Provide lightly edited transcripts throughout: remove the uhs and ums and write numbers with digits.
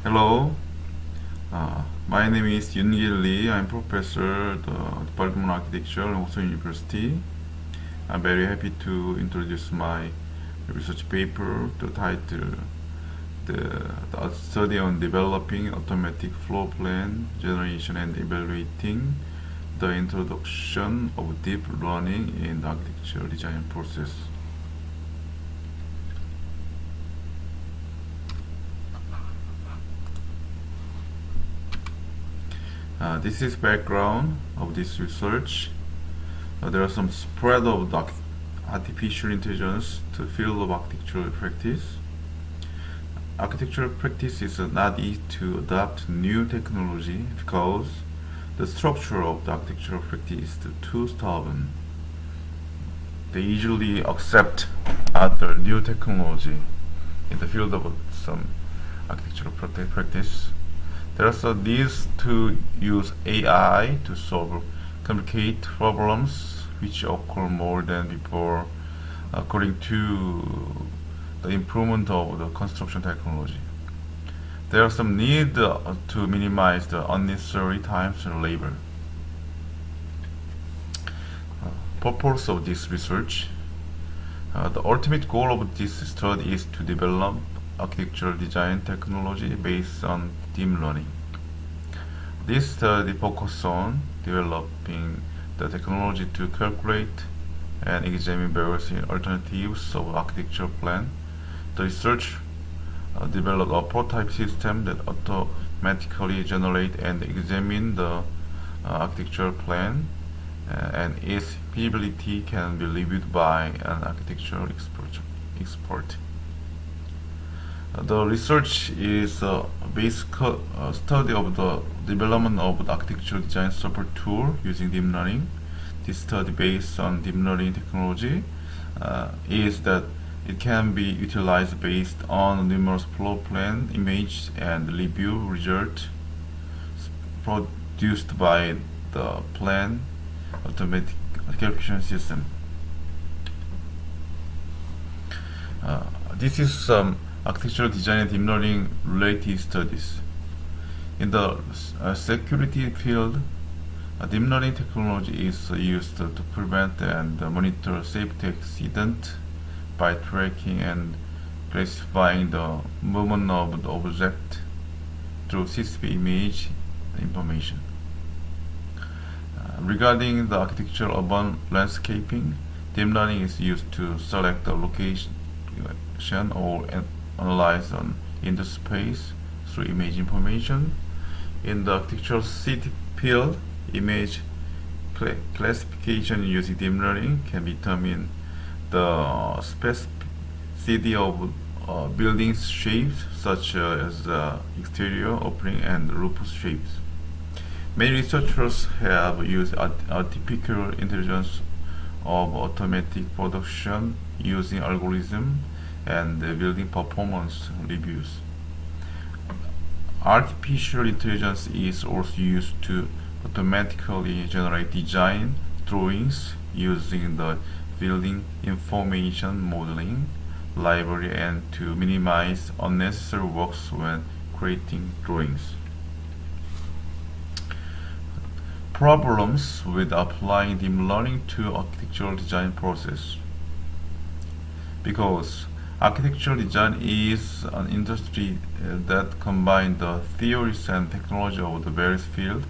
Hello, my name is Yoon-Gil Lee. I'm professor at the Department of Architecture at Hoseo University. I'm very happy to introduce my research paper, the title, the study on developing automatic floor plan generation and evaluating the introduction of deep learning in the architecture design process. This is background of this research. There are some spread of the artificial intelligence to field of architectural practice. Architectural practice is not easy to adopt new technology because the structure of the architectural practice is too stubborn. They usually accept other new technology in the field of some architectural practice. There are also needs to use AI to solve complicated problems which occur more than before according to the improvement of the construction technology. There are some need to minimize the unnecessary times and labor. Purpose of this research. The ultimate goal of this study is to develop architectural design technology based on deep learning. This study focuses on developing the technology to calculate and examine various alternatives of architecture plan. The research developed a prototype system that automatically generate and examine the architectural plan, and its feasibility can be reviewed by an architectural expert. The research is a basic study of the development of the architectural design software tool using deep learning. This study based on deep learning technology is that it can be utilized based on numerous floor plan images and review results produced by the plan automatic calculation system. This is some architectural design and deep learning related studies. In the security field, deep learning technology is used to prevent and monitor safety accident by tracking and classifying the movement of the object through CCTV image information. Regarding the architectural urban landscaping, deep learning is used to select the location or analyze in the space through image information. In the architectural city field, image classification using deep learning can determine the specificity of buildings shapes such as exterior opening and roof shapes. Many researchers have used artificial intelligence of automatic production using algorithm and building performance reviews. Artificial intelligence is also used to automatically generate design drawings using the building information modeling library and to minimize unnecessary works when creating drawings. Problems with applying deep learning to architectural design process. Because architectural design is an industry that combines the theories and technology of the various fields,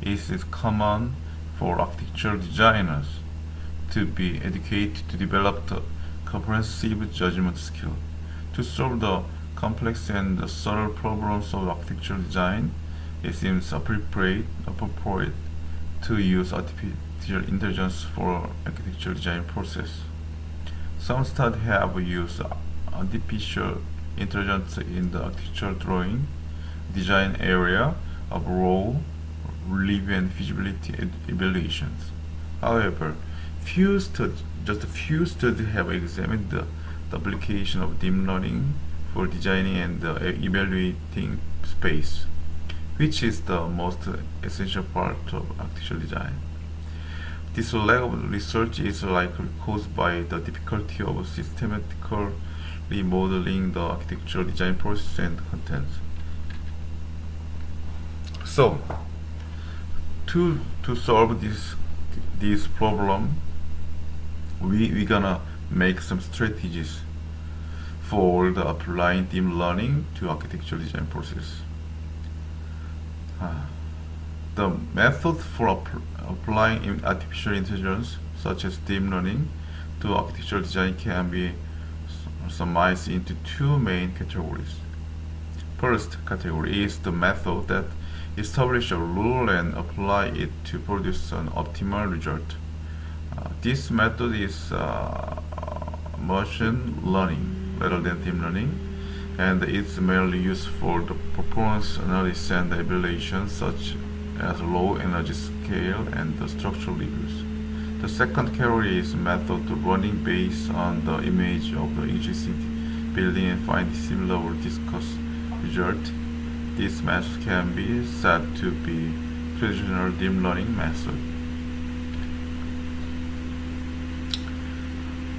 it is common for architectural designers to be educated to develop the comprehensive judgment skill. To solve the complex and subtle problems of architectural design, it seems appropriate to use artificial intelligence for architectural design process. Some studies have used artificial intelligence in the architectural drawing design area of role, relief, and feasibility evaluations. However, just a few studies have examined the application of deep learning for designing and evaluating space, which is the most essential part of architectural design. This lack of research is likely caused by the difficulty of systematically modeling the architectural design process and contents. So to solve this problem, we gonna make some strategies for the applying deep learning to architectural design process. The method for applying artificial intelligence, such as deep learning, to architectural design can be summarized into two main categories. First category is the method that establishes a rule and apply it to produce an optimal result. This method is machine learning rather than deep learning, and it's mainly used for the performance analysis and evaluation, such as low energy scale and the structural reviews. The second category is method running based on the image of the existing building and find similar or discuss result. This method can be said to be traditional deep learning method.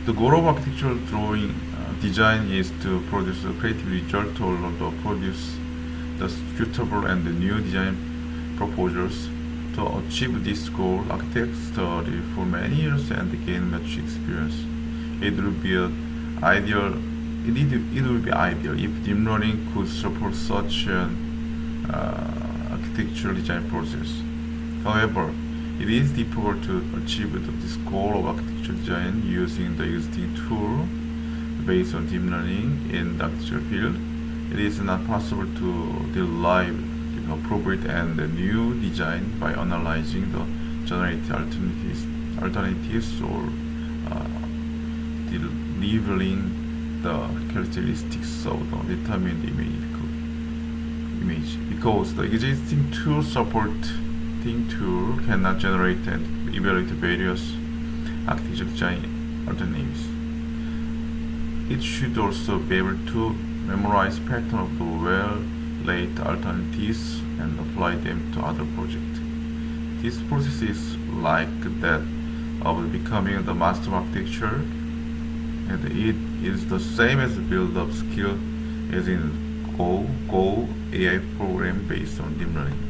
The goal of architectural drawing design is to produce a creative result or to produce the suitable and the new design proposals. To achieve this goal, architects study for many years and gain much experience. It would be ideal if deep learning could support such an architectural design process. However, it is difficult to achieve this goal of architectural design using the existing tool based on deep learning in the architectural field. It is not possible to derive appropriate and new design by analyzing the generated alternatives or delivering the characteristics of the determined image, because the existing supporting tool cannot generate and evaluate various architectural design alternatives. It should also be able to memorize pattern of the well-laid alternatives and apply them to other projects. This process is like that of becoming the master of architecture, and it is the same as the build-up skill as in Go AI program based on deep learning.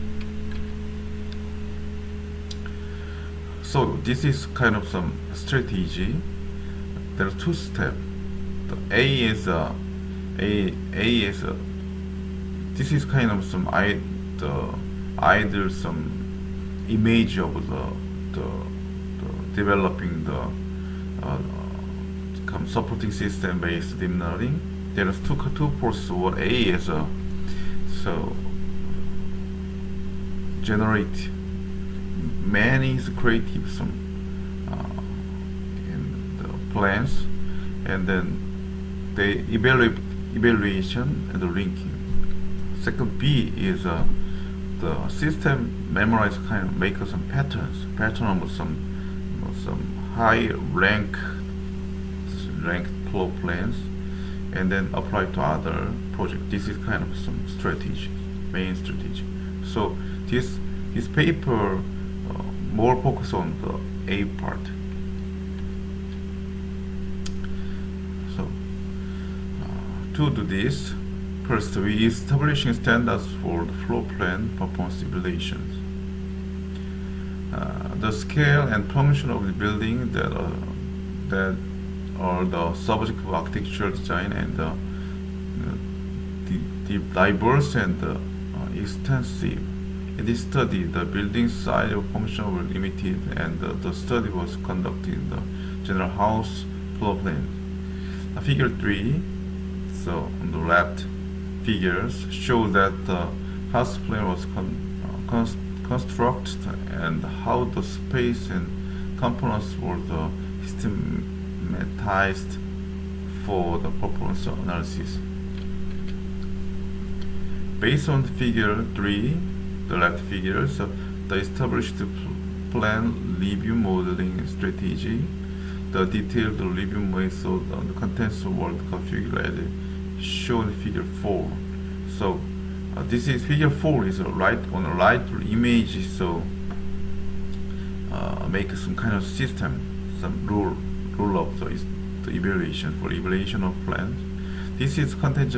So this is kind of some strategy. There are two steps. The A is this is kind of some some image of the developing the supporting system based deep learning. There are two processes. What A is so generate many creative some in the plans, and then they evaluation and the linking. Second B is the system memorize kind of make some pattern of some high ranked flow plans, and then apply to other project. This is kind of some strategy, main strategy. So this paper more focus on the A part. So to do this, first we establishing standards for the floor plan performance simulations. The scale and function of the building that are the subject of architectural design, and the diverse and extensive. In this study, the building size and function were limited, and the study was conducted in the general house floor plan. Figure 3, so on the left figures, show that the house plan was constructed and how the space and components were systematized for the performance analysis. Based on figure 3, the left figures, the established plan review modeling strategy, the detailed review method on the contents were configured as shown in figure 4. So this is figure 4 is right on the right image. So make some kind of system, some rule of the evaluation of plans. This is content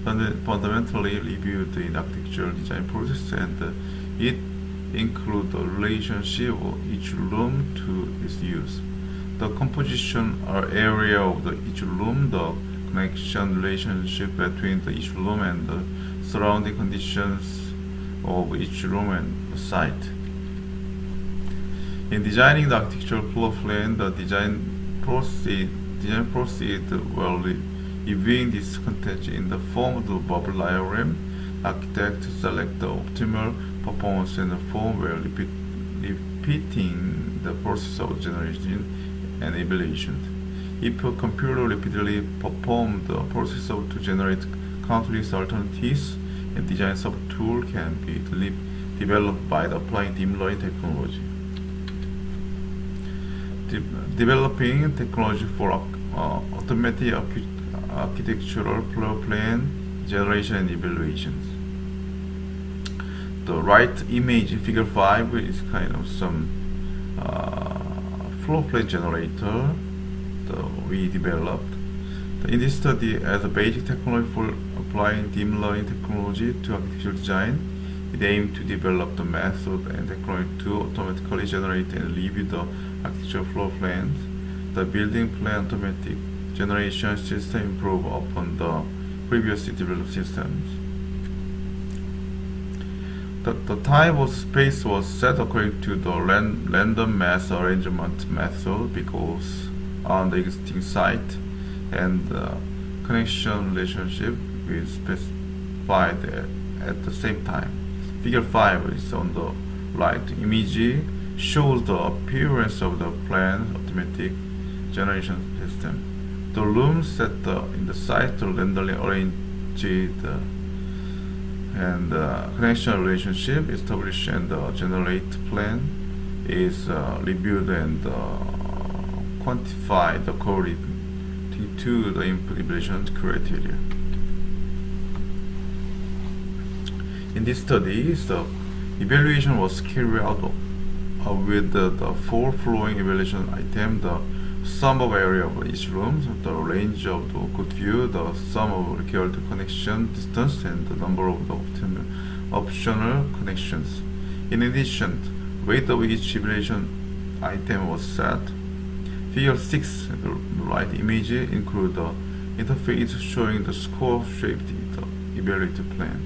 fundamentally reviewed in architectural design process, and It includes the relationship of each room to its use, the composition or area of each room, the connection relationship between each room and the surrounding conditions of each room and the site. In designing the architectural floor plan, the design proceed while reviewing this context in the form of the bubble diagram. Architects select the optimal performance and the form while repeating the process of generation and evaluation. If a computer repeatedly performs the process to generate countless alternatives, a design sub-tool can be developed by applying deep learning technology. Developing technology for automatic architectural floor plan generation and evaluations. The right image, figure 5, is kind of some floor plan generator we developed. In this study, as a basic technology for applying deep learning technology to architectural design, it aimed to develop the method and technology to automatically generate and review the architectural floor plans. The building plan automatic generation system improved upon the previously developed systems. The type of space was set according to the random mass arrangement method because on the existing site, and the connection relationship is specified at the same time. Figure 5 is on the right. Image shows the appearance of the plan automatic generation system. The rooms set in the site are randomly arranged and the connection relationship established and the generate plan is reviewed and quantified according to the input evaluation criteria. In this study, the evaluation was carried out with the 4 flowing evaluation items: the sum of area of each room, the range of the good view, the sum of required connection distance, and the number of the optional connections. In addition, weight of each evaluation item was set. Figure 6, the right image, include the interface showing the score shaped the evaluated plan.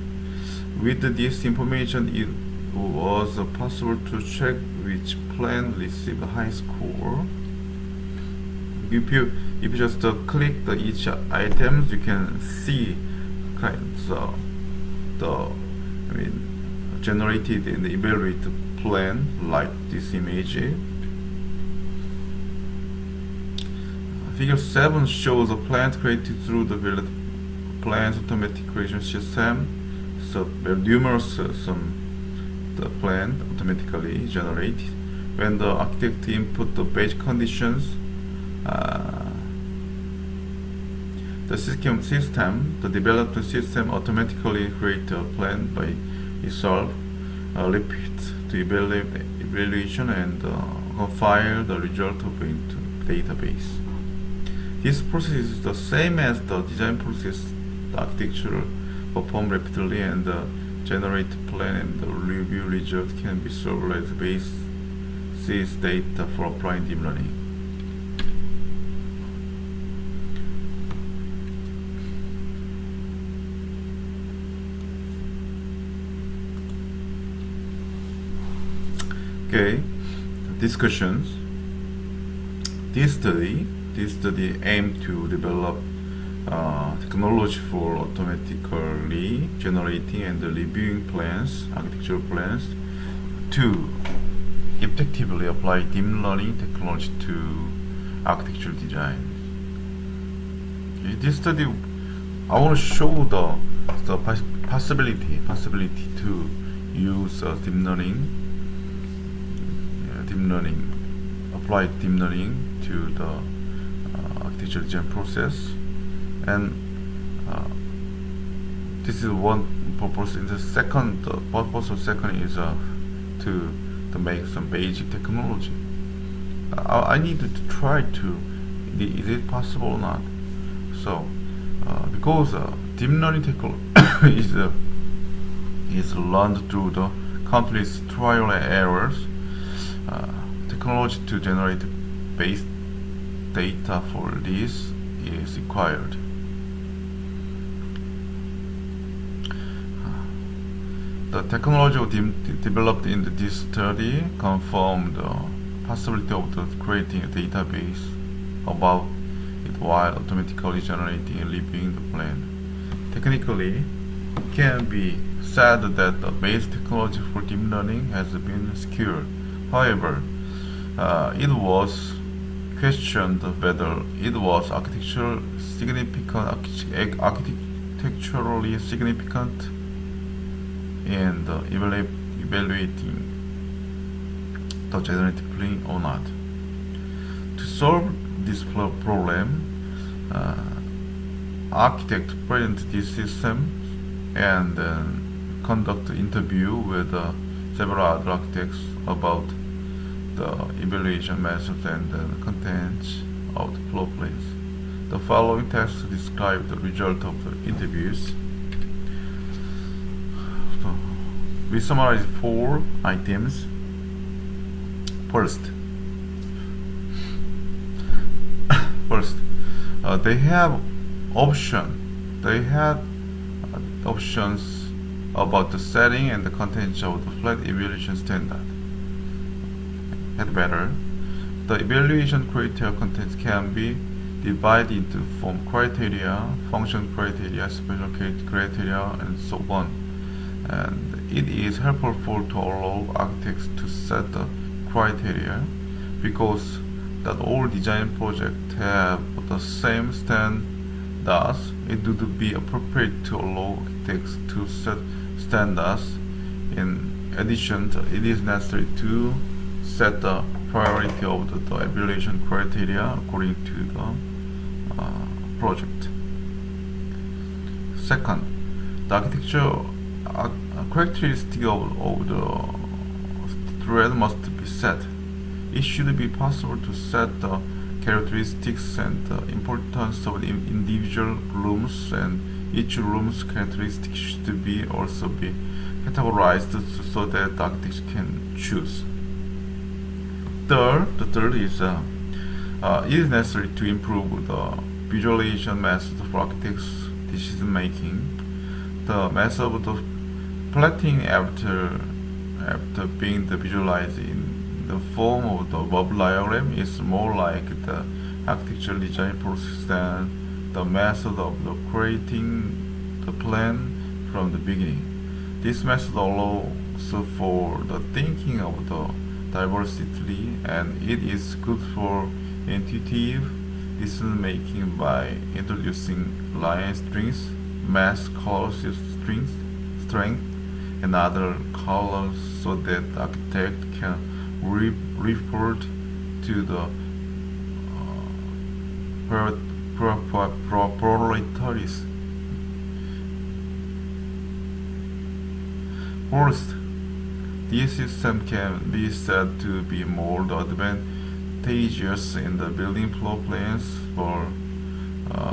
With this information, it was possible to check which plan received a high score. If you just click each items, you can see generated and evaluated plan like this image. Figure 7 shows a plan created through the build plans automatic creation system. So numerous the plan automatically generated when the architect input the basic conditions. The developed system automatically creates a plan by itself, repeat the evaluation and compile the result into database. This process is the same as the design process. The architecture performed rapidly and the generate plan and the review result can be served as basis data for applying deep learning. Okay, discussions. This study aimed to develop technology for automatically generating and reviewing plans, architectural plans, to effectively apply deep learning technology to architectural design. In this study, I want to show the possibility to use apply deep learning to the architectural design process, and this is one purpose. In the second, the purpose of second is to make some basic technology. I need to try to. Is it possible or not? So because deep learning technology is learned through the countless trial and errors. Technology to generate base data for this is required. The technology developed in this study confirmed the possibility of creating a database about it while automatically generating and reviewing the plan. Technically, it can be said that the base technology for deep learning has been secured. However, it was questioned whether it was architecturally significant in evaluating the generative plan or not. To solve this problem, architects present this system and conduct interview with several other architects about the evaluation methods and contents of the floor plans. The following text describe the result of the interviews. So, we summarize 4 items. First, they had options about the setting and the contents of the flat evaluation standard. At better, the evaluation criteria contents can be divided into form criteria, function criteria, special criteria, and so on. And it is helpful to allow architects to set the criteria because that all design projects have the same standards. Thus, it would be appropriate to allow architects to set standards. In addition, it is necessary to set the priority of the evaluation criteria according to the project. Second, the architecture characteristic of the thread must be set. It should be possible to set the characteristics and the importance of the individual rooms, and each room's characteristics should be also be categorized so that the architects can choose. The third is it is necessary to improve the visualization method for architects' decision making. The method of the plotting after being visualized in the form of the bubble diagram is more like the architectural design process than the method of the creating the plan from the beginning. This method allows for the thinking of the diversity, and it is good for intuitive decision making by introducing line strings, mass color strength, and other colors so that the architect can refer to the proprietaries. First, this system can be said to be more advantageous in the building floor plans for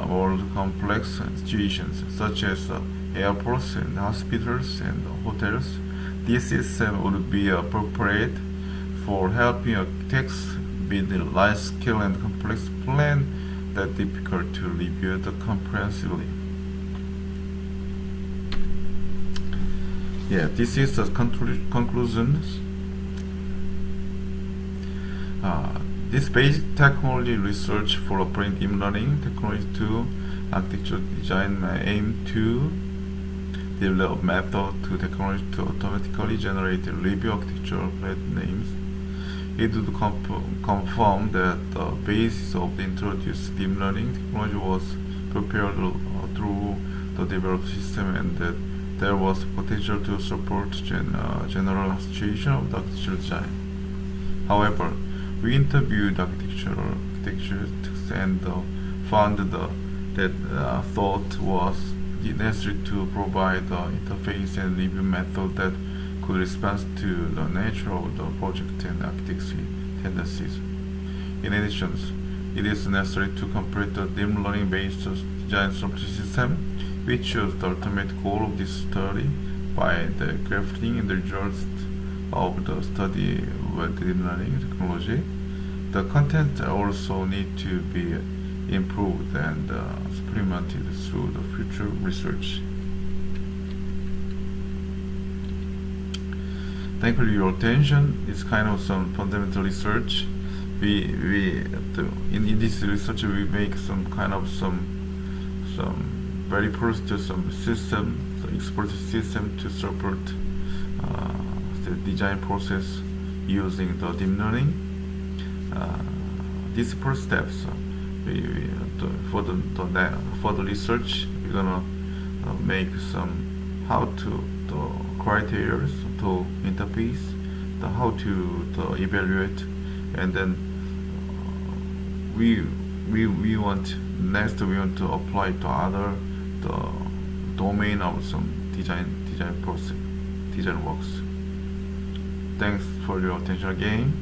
more complex situations such as airports and hospitals and hotels. This system would be appropriate for helping architects build a large scale and complex plan that difficult to review comprehensively. Yeah, this is the conclusions. This basic technology research for applying deep learning technology to architectural design may aim to develop method to technology to automatically generate and review architectural plan names. It would confirm that the basis of the introduced deep learning technology was prepared through the developed system, and that there was potential to support general situation of the architectural design. However, we interviewed architects and found that thought was necessary to provide the interface and review method that could respond to the nature of the project and architecture tendencies. In addition, it is necessary to complete the deep learning based design structure system, which is the ultimate goal of this study, by the crafting and the results of the study with deep learning technology. The content also need to be improved and supplemented through the future research. Thank you for your attention. It's kind of some fundamental research. In this research we make some very first some expert system to support the design process using the deep learning. These first steps, for the research, we're gonna make some how to the criteria to interface, the how to evaluate, and then we want to apply to other the domain of some design process, design works. Thanks for your attention again.